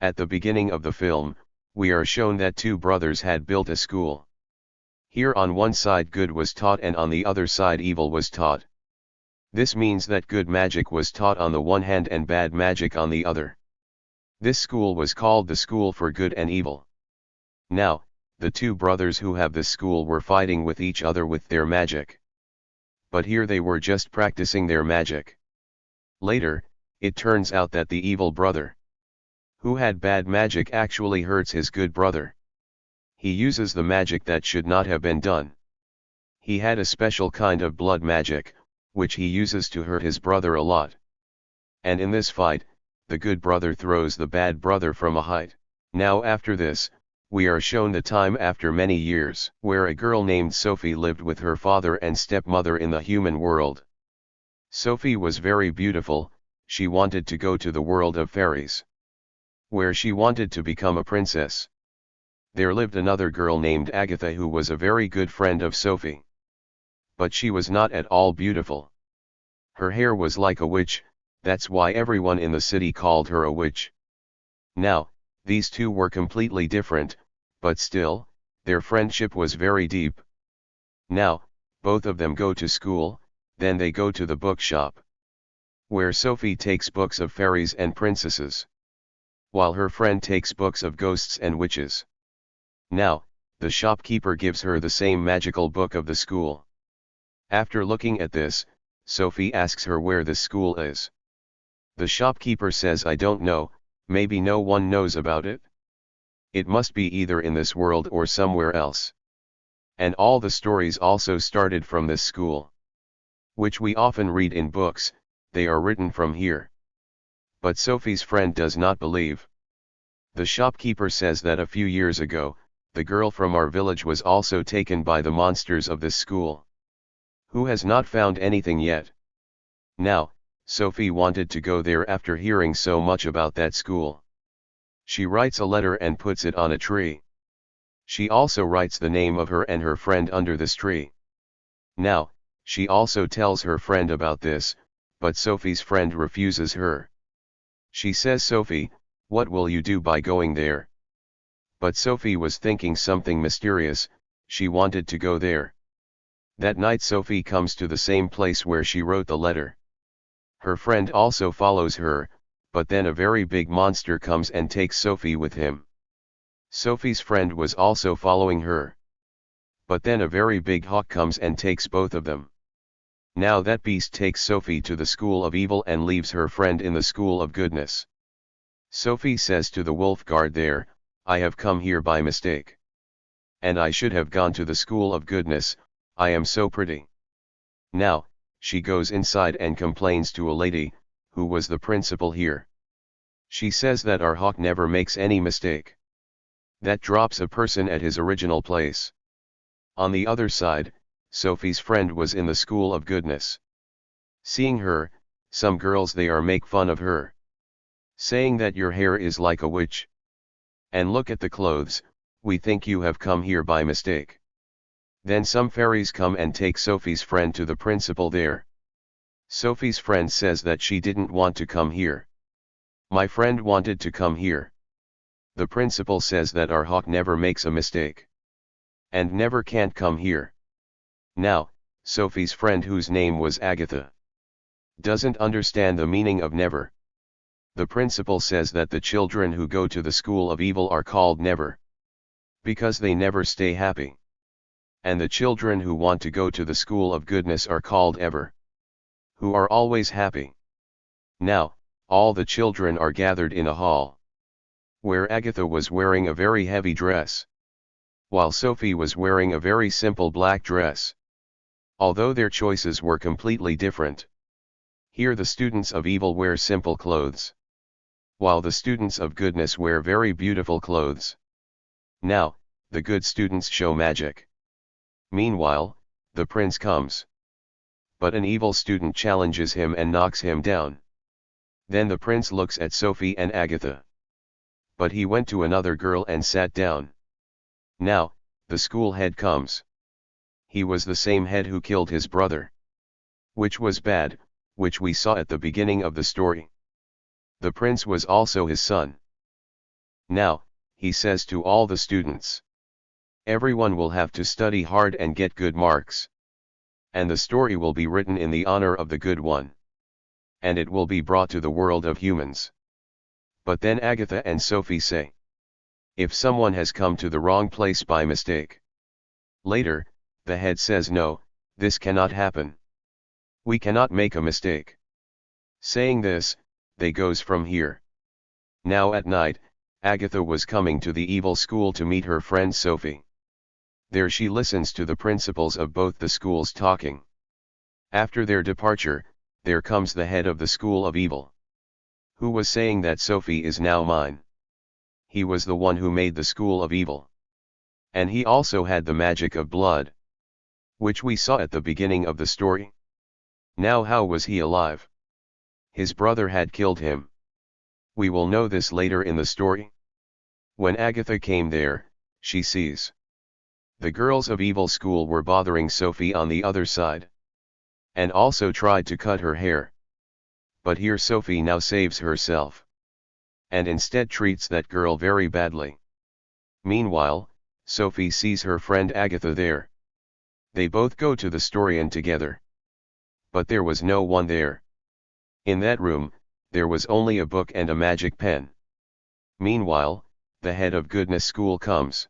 At the beginning of the film, we are shown that two brothers had built a school. Here on one side good was taught and on the other side evil was taught. This means that good magic was taught on the one hand and bad magic on the other. This school was called the School for Good and Evil. Now, the two brothers who have this school were fighting with each other with their magic. But here they were just practicing their magic. Later, it turns out that the evil brother, who had bad magic, actually hurts his good brother. He uses the magic that should not have been done. He had a special kind of blood magic, which he uses to hurt his brother a lot. And in this fight, the good brother throws the bad brother from a height. Now after this, we are shown the time after many years, where a girl named Sophie lived with her father and stepmother in the human world. Sophie was very beautiful. She wanted to go to the world of fairies, where she wanted to become a princess. There lived another girl named Agatha who was a very good friend of Sophie. But she was not at all beautiful. Her hair was like a witch, that's why everyone in the city called her a witch. Now, these two were completely different, but still, their friendship was very deep. Now, both of them go to school, then they go to the bookshop, where Sophie takes books of fairies and princesses, while her friend takes books of ghosts and witches. Now, the shopkeeper gives her the same magical book of the school. After looking at this, Sophie asks her where this school is. The shopkeeper says, I don't know, maybe no one knows about it. It must be either in this world or somewhere else. And all the stories also started from this school, which we often read in books. They are written from here. But Sophie's friend does not believe. The shopkeeper says that a few years ago, the girl from our village was also taken by the monsters of this school, who has not found anything yet. Now, Sophie wanted to go there after hearing so much about that school. She writes a letter and puts it on a tree. She also writes the name of her and her friend under this tree. Now, she also tells her friend about this, but Sophie's friend refuses her. She says, Sophie, what will you do by going there? But Sophie was thinking something mysterious. She wanted to go there. That night Sophie comes to the same place where she wrote the letter. Her friend also follows her, but then a very big monster comes and takes Sophie with him. Sophie's friend was also following her. But then a very big hawk comes and takes both of them. Now that beast takes Sophie to the school of evil and leaves her friend in the school of goodness. Sophie says to the wolf guard there, I have come here by mistake. And I should have gone to the school of goodness, I am so pretty. Now, she goes inside and complains to a lady, who was the principal here. She says that our hawk never makes any mistake. That drops a person at his original place. On the other side, Sophie's friend was in the school of goodness. Seeing her, some girls there make fun of her, saying that your hair is like a witch. And look at the clothes, we think you have come here by mistake. Then some fairies come and take Sophie's friend to the principal there. Sophie's friend says that she didn't want to come here. My friend wanted to come here. The principal says that our hawk never makes a mistake, and never can't come here. Now, Sophie's friend, whose name was Agatha, doesn't understand the meaning of never. The principal says that the children who go to the school of evil are called never, because they never stay happy. And the children who want to go to the school of goodness are called ever, who are always happy. Now, all the children are gathered in a hall, where Agatha was wearing a very heavy dress, while Sophie was wearing a very simple black dress. Although their choices were completely different. Here the students of evil wear simple clothes, while the students of goodness wear very beautiful clothes. Now, the good students show magic. Meanwhile, the prince comes. But an evil student challenges him and knocks him down. Then the prince looks at Sophie and Agatha. But he went to another girl and sat down. Now, the school head comes. He was the same head who killed his brother, which was bad, which we saw at the beginning of the story. The prince was also his son. Now, he says to all the students, everyone will have to study hard and get good marks. And the story will be written in the honor of the good one. And it will be brought to the world of humans. But then Agatha and Sophie say, if someone has come to the wrong place by mistake. Later, the head says no, this cannot happen. We cannot make a mistake. Saying this, they goes from here. Now at night, Agatha was coming to the evil school to meet her friend Sophie. There she listens to the principals of both the schools talking. After their departure, there comes the head of the school of evil, who was saying that Sophie is now mine. He was the one who made the school of evil. And he also had the magic of blood, which we saw at the beginning of the story. Now how was he alive? His brother had killed him. We will know this later in the story. When Agatha came there, she sees the girls of evil school were bothering Sophie on the other side, and also tried to cut her hair. But here Sophie now saves herself, and instead treats that girl very badly. Meanwhile, Sophie sees her friend Agatha there. They both go to the Storian together. But there was no one there. In that room, there was only a book and a magic pen. Meanwhile, the head of goodness school comes.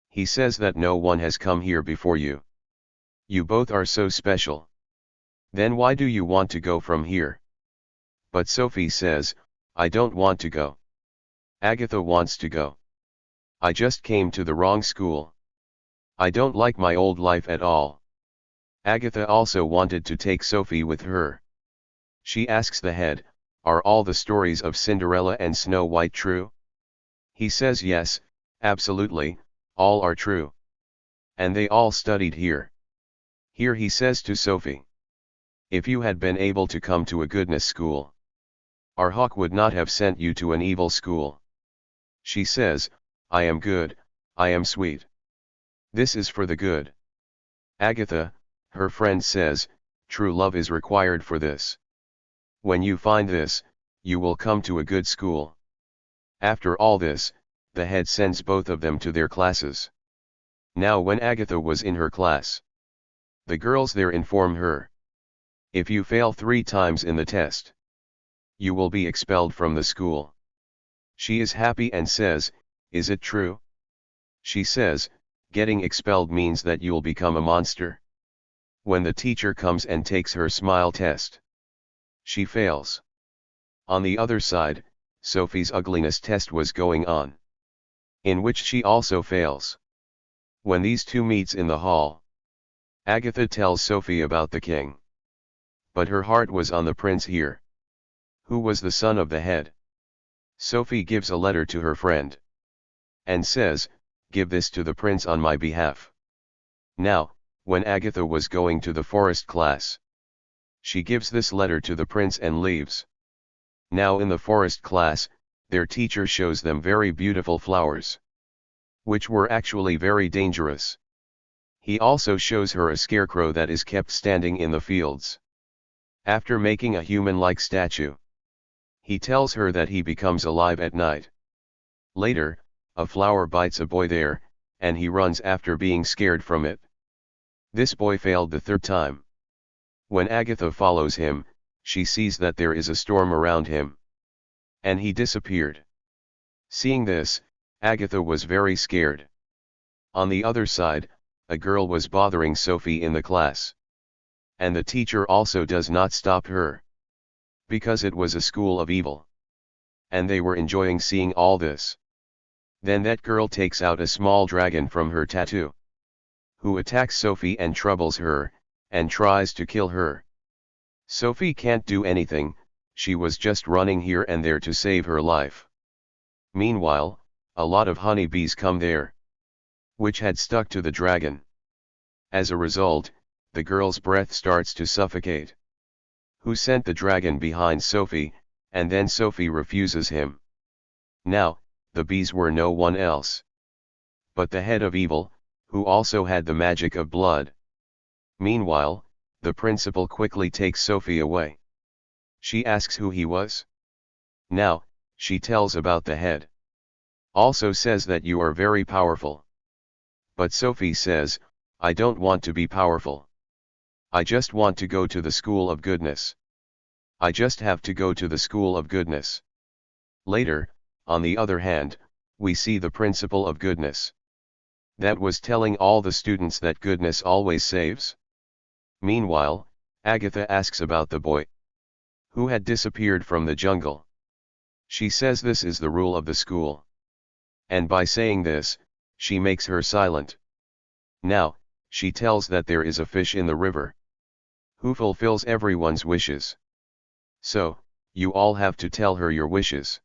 He says that no one has come here before you. You both are so special. Then why do you want to go from here? But Sophie says, I don't want to go. Agatha wants to go. I just came to the wrong school. I don't like my old life at all. Agatha also wanted to take Sophie with her. She asks the head, are all the stories of Cinderella and Snow White true? He says yes, absolutely, all are true. And they all studied here. Here he says to Sophie, if you had been able to come to a goodness school, our hawk would not have sent you to an evil school. She says, I am good, I am sweet. This is for the good. Agatha, her friend says, true love is required for this. When you find this, you will come to a good school. After all this, the head sends both of them to their classes. Now when Agatha was in her class, the girls there inform her, if you fail 3 times in the test, you will be expelled from the school. She is happy and says, is it true? She says, getting expelled means that you'll become a monster. When the teacher comes and takes her smile test, she fails. On the other side, Sophie's ugliness test was going on, in which she also fails. When these two meets in the hall, Agatha tells Sophie about the king. But her heart was on the prince here, who was the son of the head. Sophie gives a letter to her friend, and says, give this to the prince on my behalf. Now, when Agatha was going to the forest class, she gives this letter to the prince and leaves. Now in the forest class, their teacher shows them very beautiful flowers, which were actually very dangerous. He also shows her a scarecrow that is kept standing in the fields. After making a human-like statue, he tells her that he becomes alive at night. Later, a flower bites a boy there, and he runs after being scared from it. This boy failed the 3rd time. When Agatha follows him, she sees that there is a storm around him, and he disappeared. Seeing this, Agatha was very scared. On the other side, a girl was bothering Sophie in the class, and the teacher also does not stop her, because it was a school of evil, and they were enjoying seeing all this. Then that girl takes out a small dragon from her tattoo, who attacks Sophie and troubles her, and tries to kill her. Sophie can't do anything, she was just running here and there to save her life. Meanwhile, a lot of honeybees come there, which had stuck to the dragon. As a result, the girl's breath starts to suffocate. Who sent the dragon behind Sophie, and then Sophie refuses him. Now, the bees were no one else but the head of evil, who also had the magic of blood. Meanwhile, the principal quickly takes Sophie away. She asks who he was. Now, she tells about the head. Also says that you are very powerful. But Sophie says, I don't want to be powerful. I just want to go to the school of goodness. I just have to go to the school of goodness. Later, on the other hand, we see the principle of goodness. That was telling all the students that goodness always saves. Meanwhile, Agatha asks about the boy who had disappeared from the jungle. She says this is the rule of the school. And by saying this, she makes her silent. Now, she tells that there is a fish in the river who fulfills everyone's wishes. So, you all have to tell her your wishes.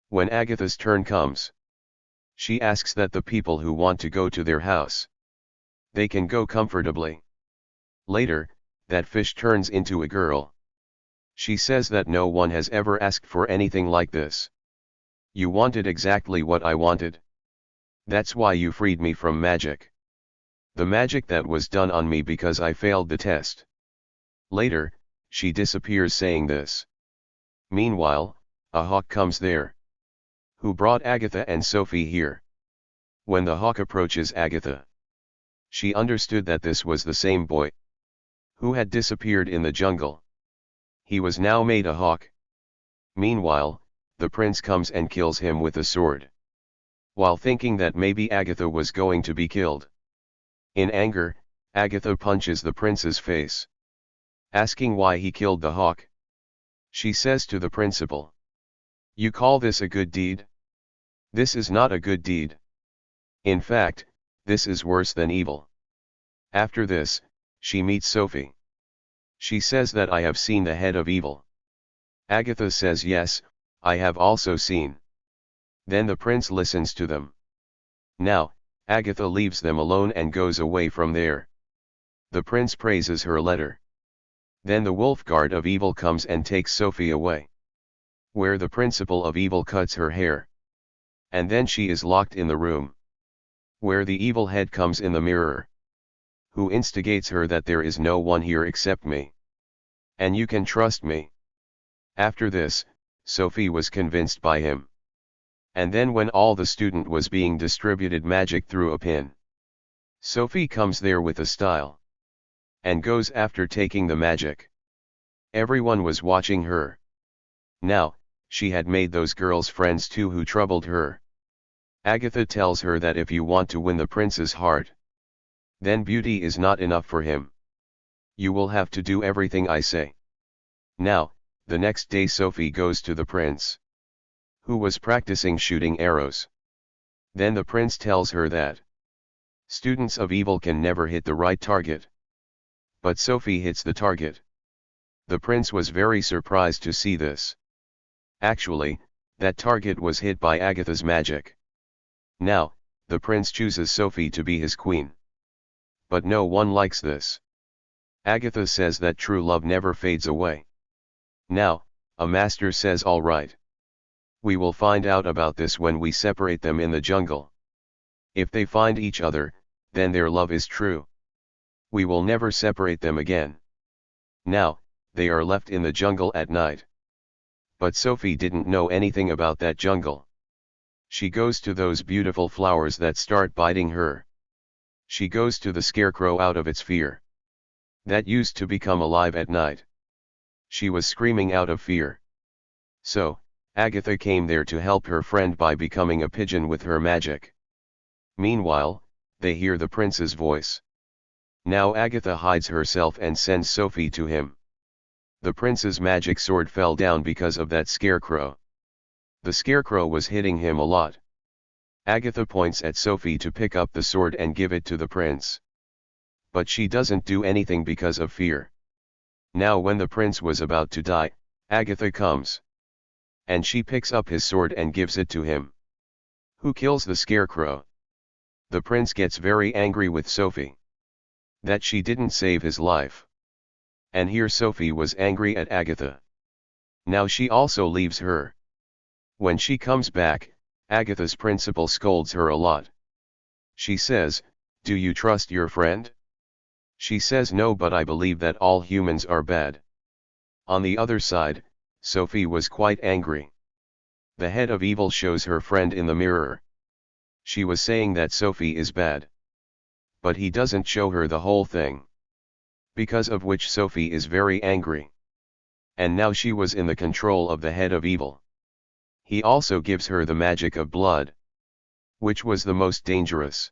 When Agatha's turn comes, she asks that the people who want to go to their house, they can go comfortably. Later, that fish turns into a girl. She says that no one has ever asked for anything like this. You wanted exactly what I wanted. That's why you freed me from magic. The magic that was done on me because I failed the test. Later, she disappears saying this. Meanwhile, a hawk comes there, who brought Agatha and Sophie here. When the hawk approaches Agatha, she understood that this was the same boy who had disappeared in the jungle. He was now made a hawk. Meanwhile, the prince comes and kills him with a sword, while thinking that maybe Agatha was going to be killed. In anger, Agatha punches the prince's face, asking why he killed the hawk. She says to the principal, "You call this a good deed? This is not a good deed. In fact, this is worse than evil." After this, she meets Sophie. She says that I have seen the head of evil. Agatha says yes, I have also seen. Then the prince listens to them. Now, Agatha leaves them alone and goes away from there. The prince praises her letter. Then the wolf guard of evil comes and takes Sophie away, where the principal of evil cuts her hair. And then she is locked in the room, where the evil head comes in the mirror, who instigates her that there is no one here except me, and you can trust me. After this, Sophie was convinced by him. And then when all the student was being distributed magic through a pin, Sophie comes there with a style, and goes after taking the magic. Everyone was watching her. Now, she had made those girls friends too who troubled her. Agatha tells her that if you want to win the prince's heart, then beauty is not enough for him. You will have to do everything I say. Now, the next day Sophie goes to the prince, who was practicing shooting arrows. Then the prince tells her that students of evil can never hit the right target. But Sophie hits the target. The prince was very surprised to see this. Actually, that target was hit by Agatha's magic. Now, the prince chooses Sophie to be his queen. But no one likes this. Agatha says that true love never fades away. Now, a master says all right. We will find out about this when we separate them in the jungle. If they find each other, then their love is true. We will never separate them again. Now, they are left in the jungle at night. But Sophie didn't know anything about that jungle. She goes to those beautiful flowers that start biting her. She goes to the scarecrow out of its fear. That used to become alive at night. She was screaming out of fear. So, Agatha came there to help her friend by becoming a pigeon with her magic. Meanwhile, they hear the prince's voice. Now Agatha hides herself and sends Sophie to him. The prince's magic sword fell down because of that scarecrow. The scarecrow was hitting him a lot. Agatha points at Sophie to pick up the sword and give it to the prince. But she doesn't do anything because of fear. Now when the prince was about to die, Agatha comes. And she picks up his sword and gives it to him, who kills the scarecrow. The prince gets very angry with Sophie, that she didn't save his life. And here Sophie was angry at Agatha. Now she also leaves her. When she comes back, Agatha's principal scolds her a lot. She says, "Do you trust your friend?" She says no, but I believe that all humans are bad. On the other side, Sophie was quite angry. The head of evil shows her friend in the mirror. She was saying that Sophie is bad. But he doesn't show her the whole thing. Because of which Sophie is very angry. And now she was in the control of the head of evil. He also gives her the magic of blood, which was the most dangerous.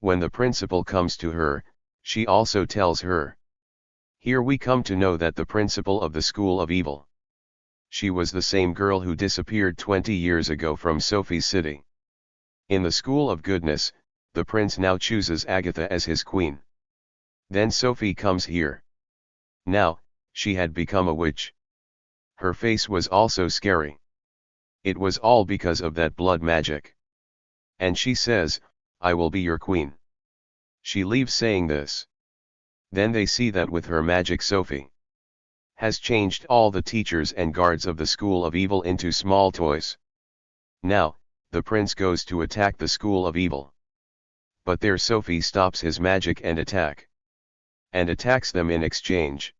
When the principal comes to her, she also tells her. Here we come to know that the principal of the school of evil. She was the same girl who disappeared 20 years ago from Sophie's city. In the school of goodness, the prince now chooses Agatha as his queen. Then Sophie comes here. Now, she had become a witch. Her face was also scary. It was all because of that blood magic. And she says, I will be your queen. She leaves saying this. Then they see that with her magic Sophie has changed all the teachers and guards of the school of evil into small toys. Now, the prince goes to attack the school of evil. But there Sophie stops his magic and attacks them in exchange.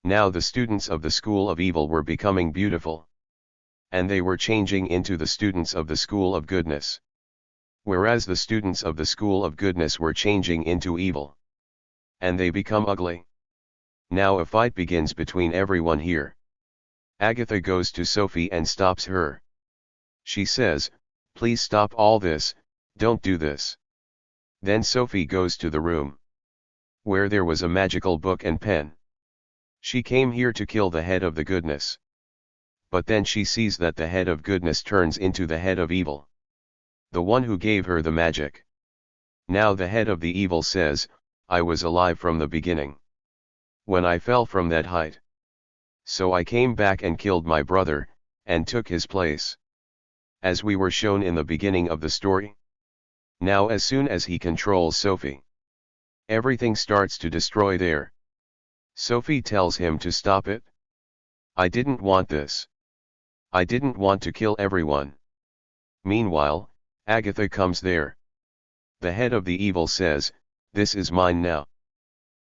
Now the students of the school of evil were becoming beautiful. And they were changing into the students of the school of goodness. Whereas the students of the school of goodness were changing into evil. And they become ugly. Now a fight begins between everyone here. Agatha goes to Sophie and stops her. She says, please stop all this, don't do this. Then Sophie goes to the room where there was a magical book and pen. She came here to kill the head of the goodness. But then she sees that the head of goodness turns into the head of evil. The one who gave her the magic. Now the head of the evil says, I was alive from the beginning. When I fell from that height. So I came back and killed my brother, and took his place. As we were shown in the beginning of the story. Now as soon as he controls Sophie, everything starts to destroy there. Sophie tells him to stop it. I didn't want this. I didn't want to kill everyone. Meanwhile, Agatha comes there. The head of the evil says, this is mine now.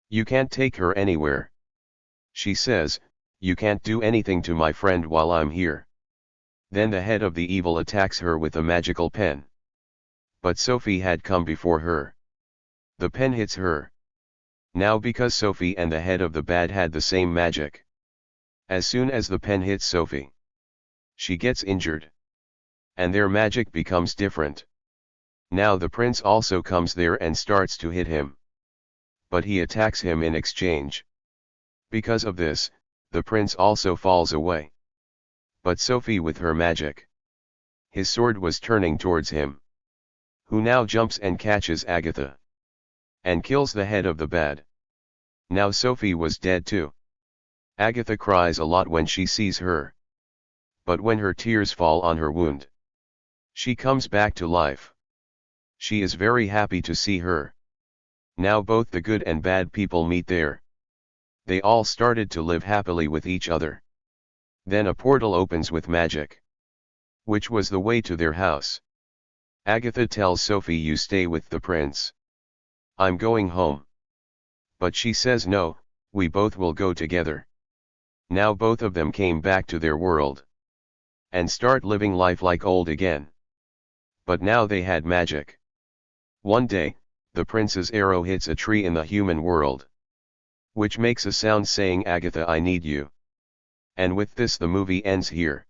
You can't take her anywhere. She says, you can't do anything to my friend while I'm here. Then the head of the evil attacks her with a magical pen. But Sophie had come before her. The pen hits her. Now because Sophie and the head of the bad had the same magic. As soon as the pen hits Sophie, she gets injured. And their magic becomes different. Now the prince also comes there and starts to hit him. But he attacks him in exchange. Because of this, the prince also falls away. But Sophie with her magic. His sword was turning towards him. Who now jumps and catches Agatha. And kills the head of the bad. Now Sophie was dead too. Agatha cries a lot when she sees her. But when her tears fall on her wound, she comes back to life. She is very happy to see her. Now both the good and bad people meet there. They all started to live happily with each other. Then a portal opens with magic, which was the way to their house. Agatha tells Sophie, you stay with the prince. I'm going home. But she says no, we both will go together. Now both of them came back to their world. And start living life like old again. But now they had magic. One day, the prince's arrow hits a tree in the human world. Which makes a sound saying, Agatha, I need you. And with this the movie ends here.